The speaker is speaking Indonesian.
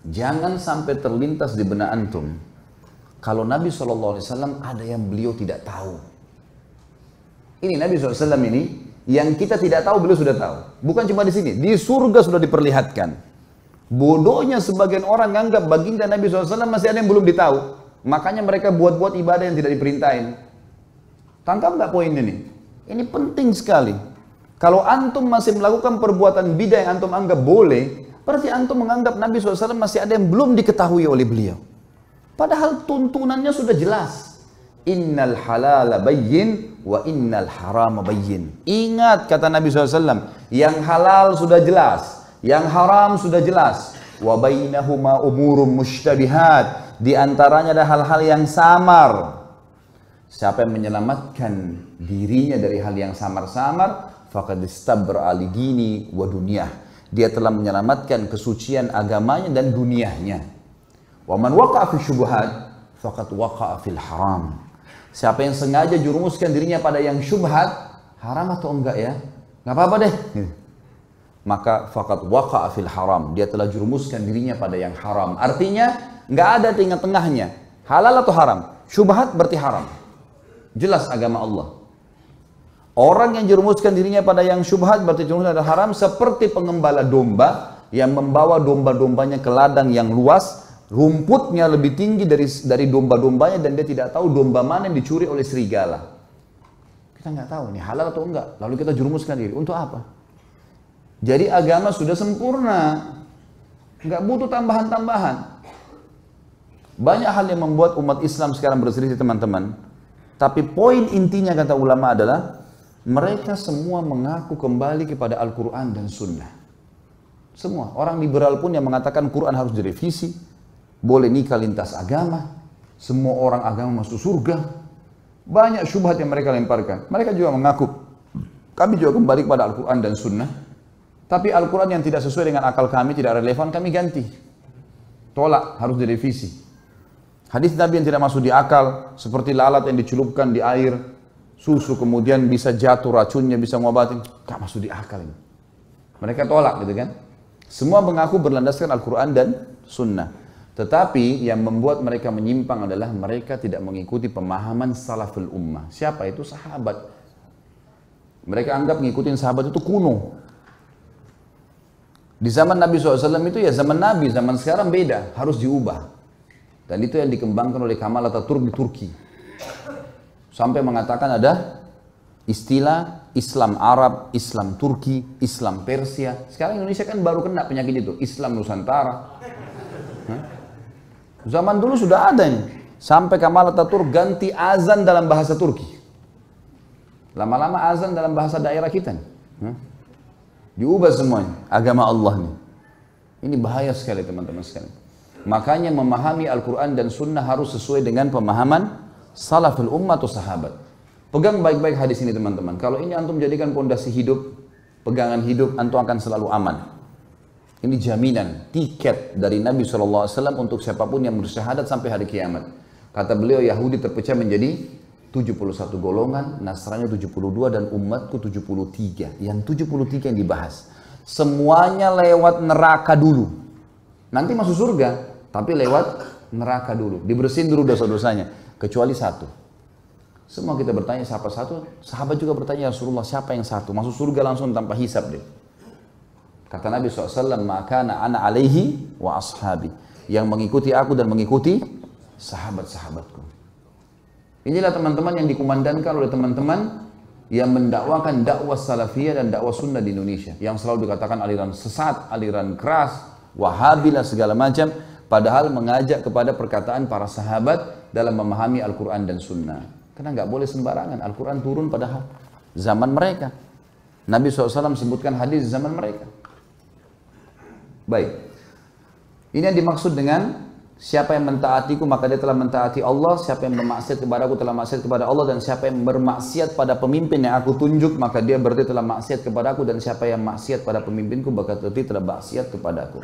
Jangan sampai terlintas di benak antum kalau Nabi SAW ada yang beliau tidak tahu. Ini Nabi SAW ini yang kita tidak tahu beliau sudah tahu. Bukan cuma di sini, di surga sudah diperlihatkan. Bodohnya sebagian orang menganggap baginda Nabi SAW masih ada yang belum ditahu. Makanya mereka buat-buat ibadah yang tidak diperintahin. Tangkap nggak poin ini? Ini penting sekali. Kalau antum masih melakukan perbuatan bidah yang antum anggap boleh, berarti antum menganggap Nabi SAW masih ada yang belum diketahui oleh beliau. Padahal tuntunannya sudah jelas. Innal halala bayyin wa innal harama bayyin. Ingat kata Nabi SAW, yang halal sudah jelas, yang haram sudah jelas. Wa bainahuma umurum mushtabihat. Di antaranya ada hal-hal yang samar. Siapa yang menyelamatkan dirinya dari hal yang samar-samar, faqad istabra li dini wa dunyah. Dia telah menyelamatkan kesucian agamanya dan dunianya. Wa man waqa'a fi syubhat faqad waqa'a fil haram. Siapa yang sengaja jurumuskan dirinya pada yang syubhat, haram atau enggak ya? Enggak apa-apa deh. Maka faqad waqa'a fil haram. Dia telah jurumuskan dirinya pada yang haram. Artinya enggak ada tengah-tengahnya. Halal atau haram? Syubhat berarti haram. Jelas agama Allah. Orang yang jerumuskan dirinya pada yang syubhat berarti jerumuskan ada haram, seperti pengembala domba yang membawa domba-dombanya ke ladang yang luas, rumputnya lebih tinggi dari domba-dombanya dan dia tidak tahu domba mana yang dicuri oleh serigala. Kita nggak tahu ini halal atau enggak. Lalu kita jerumuskan diri untuk apa? Jadi agama sudah sempurna, nggak butuh tambahan-tambahan. Banyak hal yang membuat umat Islam sekarang berselisih teman-teman. Tapi poin intinya kata ulama adalah mereka semua mengaku kembali kepada Al-Quran dan Sunnah. Semua. Orang liberal pun yang mengatakan Quran harus direvisi, boleh nikah lintas agama, semua orang agama masuk surga. Banyak syubhat yang mereka lemparkan. Mereka juga mengaku, kami juga kembali kepada Al-Quran dan Sunnah. Tapi Al-Quran yang tidak sesuai dengan akal kami, tidak relevan, kami ganti. Tolak, harus direvisi. Hadis Nabi yang tidak masuk di akal, seperti lalat yang dicelupkan di air, susu kemudian bisa jatuh racunnya, bisa ngobatin, gak masuk di akal ini. Mereka tolak gitu kan. Semua mengaku berlandaskan Al-Quran dan Sunnah. Tetapi yang membuat mereka menyimpang adalah mereka tidak mengikuti pemahaman salaful ummah. Siapa itu? Sahabat. Mereka anggap ngikutin sahabat itu kuno. Di zaman Nabi SAW itu ya zaman Nabi, zaman sekarang beda, harus diubah. Dan itu yang dikembangkan oleh Kemal Atatürk di Turki. Sampai mengatakan ada istilah Islam Arab, Islam Turki, Islam Persia. Sekarang Indonesia kan baru kena penyakit itu, Islam Nusantara. Zaman dulu sudah ada ini. Sampai Kemal Atatürk ganti azan dalam bahasa Turki. Lama-lama azan dalam bahasa daerah kita nih. Diubah semuanya, agama Allah nih. Ini bahaya sekali teman-teman sekalian. Makanya memahami Al-Quran dan Sunnah harus sesuai dengan pemahaman salaful ummah atau sahabat. Pegang baik-baik hadis ini teman-teman. Kalau ini antum jadikan pondasi hidup, pegangan hidup, antum akan selalu aman. Ini jaminan, tiket dari Nabi SAW untuk siapapun yang bersyahadat sampai hari kiamat. Kata beliau, Yahudi terpecah menjadi 71 golongan, Nasrani 72 dan umatku 73. Yang 73 yang dibahas. Semuanya lewat neraka dulu. Nanti masuk surga. Tapi lewat neraka dulu, dibersihin dulu dosa-dosanya, kecuali satu. Semua kita bertanya siapa satu, sahabat juga bertanya ya Rasulullah siapa yang satu, masuk surga langsung tanpa hisab deh. Kata Nabi SAW, maka ana alaihi wa ashabi, yang mengikuti aku dan mengikuti sahabat-sahabatku. Inilah teman-teman yang dikumandangkan oleh teman-teman yang mendakwakan dakwah salafiyah dan dakwah sunnah di Indonesia, yang selalu dikatakan aliran sesat, aliran keras, wahabilah segala macam. Padahal mengajak kepada perkataan para sahabat dalam memahami Al-Quran dan Sunnah. Karena nggak boleh sembarangan. Al-Quran turun pada zaman mereka. Nabi SAW sebutkan hadis zaman mereka. Baik. Ini yang dimaksud dengan siapa yang mentaatiku maka dia telah mentaati Allah. Siapa yang bermaksiat kepada aku telah maksiat kepada Allah. Dan siapa yang bermaksiat pada pemimpin yang aku tunjuk maka dia berarti telah maksiat kepada aku. Dan siapa yang maksiat pada pemimpinku maka berarti telah maksiat kepada aku.